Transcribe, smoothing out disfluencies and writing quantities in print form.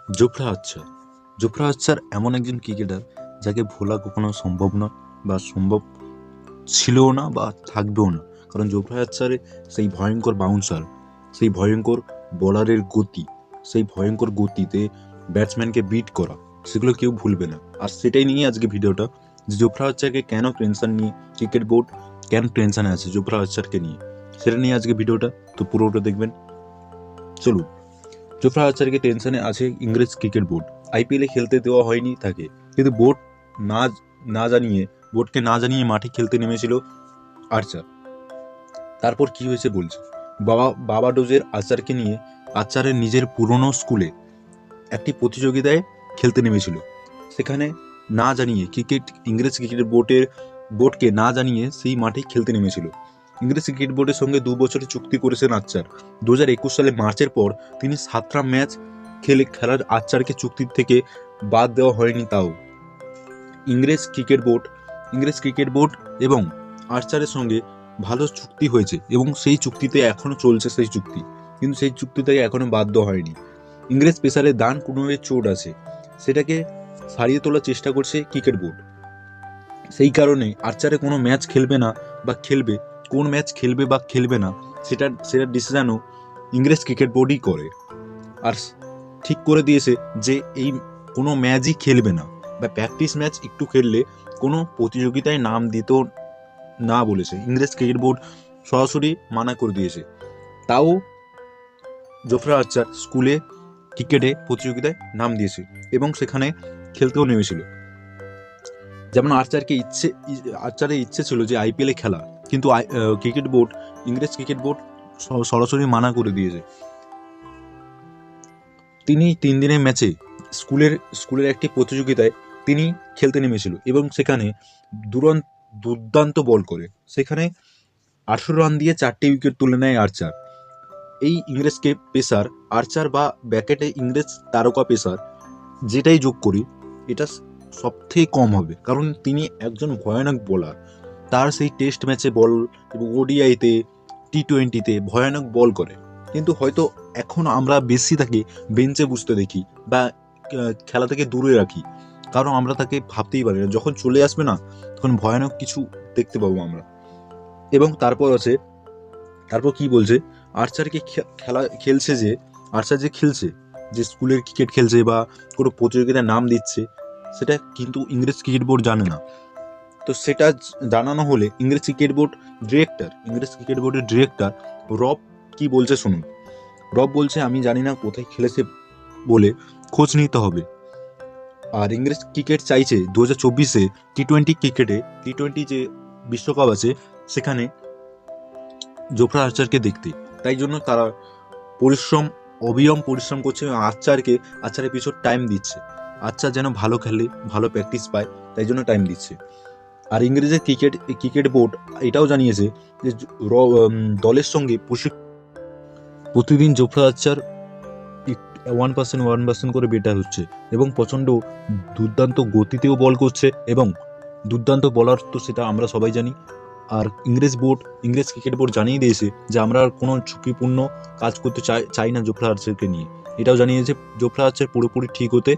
জোফরা আর্চার। জোফরা আর্চার এমন একজন ক্রিকেটার যাকে ভোলা কখনো সম্ভব নয় বা সম্ভব ছিলও না বা থাকবেও না। কারণ জোফরা আর্চারের সেই ভয়ঙ্কর বাউন্সার, সেই ভয়ঙ্কর বলারের গতি, সেই ভয়ঙ্কর গতিতে ব্যাটসম্যানকে বিট করা, সেগুলো কেউ ভুলবে না। আর সেটাই নিয়ে আজকে ভিডিওটা, যে জোফরা আর্চারকে কেন টেনশন নিয়ে ক্রিকেট বোর্ড কেন টেনশনে আছে জোফরা আর্চারকে নিয়ে, সেটা নিয়ে আজকে ভিডিওটা। তো পুরোটা দেখবেন। চলুন। জোফরা আর্চারকে টেনশনে আছে ইংরেজ ক্রিকেট বোর্ড। আইপিএলে খেলতে দেওয়া হয়নি তাকে, কিন্তু বোর্ড না না জানিয়ে বোর্ডকে না জানিয়ে মাঠে খেলতে নেমেছিল আর্চার। তারপর কি হয়েছে বলছি। বাবাডোজের আর্চারকে নিয়ে আর্চারের নিজের পুরনো স্কুলে একটি প্রতিযোগিতায় খেলতে নেমেছিল। সেখানে না জানিয়ে ইংরেজ ক্রিকেট বোর্ডকে না জানিয়ে সেই মাঠে খেলতে নেমেছিল। ইংরেজ ক্রিকেট বোর্ডের সঙ্গে 2 বছরের চুক্তি করেছেন আর্চার। 2021 সালে মার্চের পর তিনি 7টা ম্যাচ খেলার আর্চারকে চুক্তি থেকে বাদ দেওয়া হয়নি। তাও ইংরেজ ক্রিকেট বোর্ড এবং আর্চারের সঙ্গে ভালো চুক্তি হয়েছে এবং সেই চুক্তিতে এখনো চলছে সেই চুক্তি, কিন্তু সেই চুক্তি থেকে এখনো বাদ দেওয়া হয়নি। ইংরেজ পেসারের দান কুনোরের চোট আছে, সেটাকে সারিয়ে তোলার চেষ্টা করছে ক্রিকেট বোর্ড। সেই কারণে আর্চারে কোনো ম্যাচ খেলবে না বা খেলবে, কোন ম্যাচ খেলবে বা খেলবে না সেটা ডিসিশনও ইংরেজ ক্রিকেট বোর্ডই করে। আর ঠিক করে দিয়েছে যে এই কোনো ম্যাচই খেলবে না বা প্র্যাকটিস ম্যাচ একটু খেললে কোনো প্রতিযোগিতায় নাম দিত না বলেছে ইংরেজ ক্রিকেট বোর্ড, সরাসরি মানা করে দিয়েছে। তাও জোফরা আর্চার স্কুলে ক্রিকেটে প্রতিযোগিতায় নাম দিয়েছে এবং সেখানে খেলতেও নেমেছিল। যেমন আর্চারের ইচ্ছে ছিল যে আইপিএলে খেলা, কিন্তু ইংরেজ ক্রিকেট বোর্ড সরাসরি মানা করে দিয়েছে। তিনি 3 দিনের ম্যাচে স্কুলের একটি প্রতিযোগিতায় তিনি খেলতে নেমেছিল এবং সেখানে দুর্দান্ত বল করে সেখানে 18 রান দিয়ে 4টে উইকেট তুলে নেয় আর্চার। এই ইংরেজকে পেসার আর্চার বা ব্যাকেটে ইংরেজ তারকা পেসার যেটাই যোগ করি এটা সবথেকে কম হবে, কারণ তিনি একজন ভয়ানক বোলার। তার সেই টেস্ট ম্যাচে বল এবং ওডিআইতে টি20তে ভয়ানক বল করে, কিন্তু হয়তো এখন আমরা বেশি তাকে বেঞ্চে বসতে দেখি বা খেলা থেকে দূরে রাখি, কারণ আমরা তাকে ভাবতেই পারি না যখন চলে আসবে না তখন ভয়ানক কিছু দেখতে পাবো আমরা। এবং তারপর কি বলছে, আর্চারকে আর্চার যে খেলছে, যে স্কুলের ক্রিকেট খেলছে বা কোনো প্রতিযোগিতায় নাম দিচ্ছে, সেটা কিন্তু ইংরেজ ক্রিকেট বোর্ড জানে না। তো সেটা জানানো হলে ইংরেজ ক্রিকেট বোর্ডের ডিরেক্টর রব কি বলছে শুনুন। রব বলছে, আমি জানি না কোথায় খেলেছে বলে খোঁজ নিতে হবে। আর ইংরেজ ক্রিকেট চাইছে 2024-এ টি20 যে বিশ্বকাপ আছে সেখানে জোফরা আর্চারকে দেখতে। তাই জন্য তারা অবিরাম পরিশ্রম করছে এবং আর্চারের পিছন টাইম দিচ্ছে। আর্চার যেন ভালো খেলে, ভালো প্র্যাকটিস পায়, তাই জন্য টাইম দিচ্ছে। আর ইংরেজের ক্রিকেট বোর্ড এটাও জানিয়েছে যে দলের সঙ্গে প্রতিদিন জোফরা আর্চার 1% করে বেটার হচ্ছে এবং প্রচণ্ড দুর্দান্ত গতিতেও বল করছে এবং দুর্দান্ত বলার, তো সেটা আমরা সবাই জানি। আর ইংরেজ ক্রিকেট বোর্ড জানিয়ে দিয়েছে যে আমরা কোনো ঝুঁকিপূর্ণ কাজ করতে চাই না জোফরা আর্চারকে নিয়ে। এটাও জানিয়েছে জোফরা আর্চার পুরোপুরি ঠিক হতে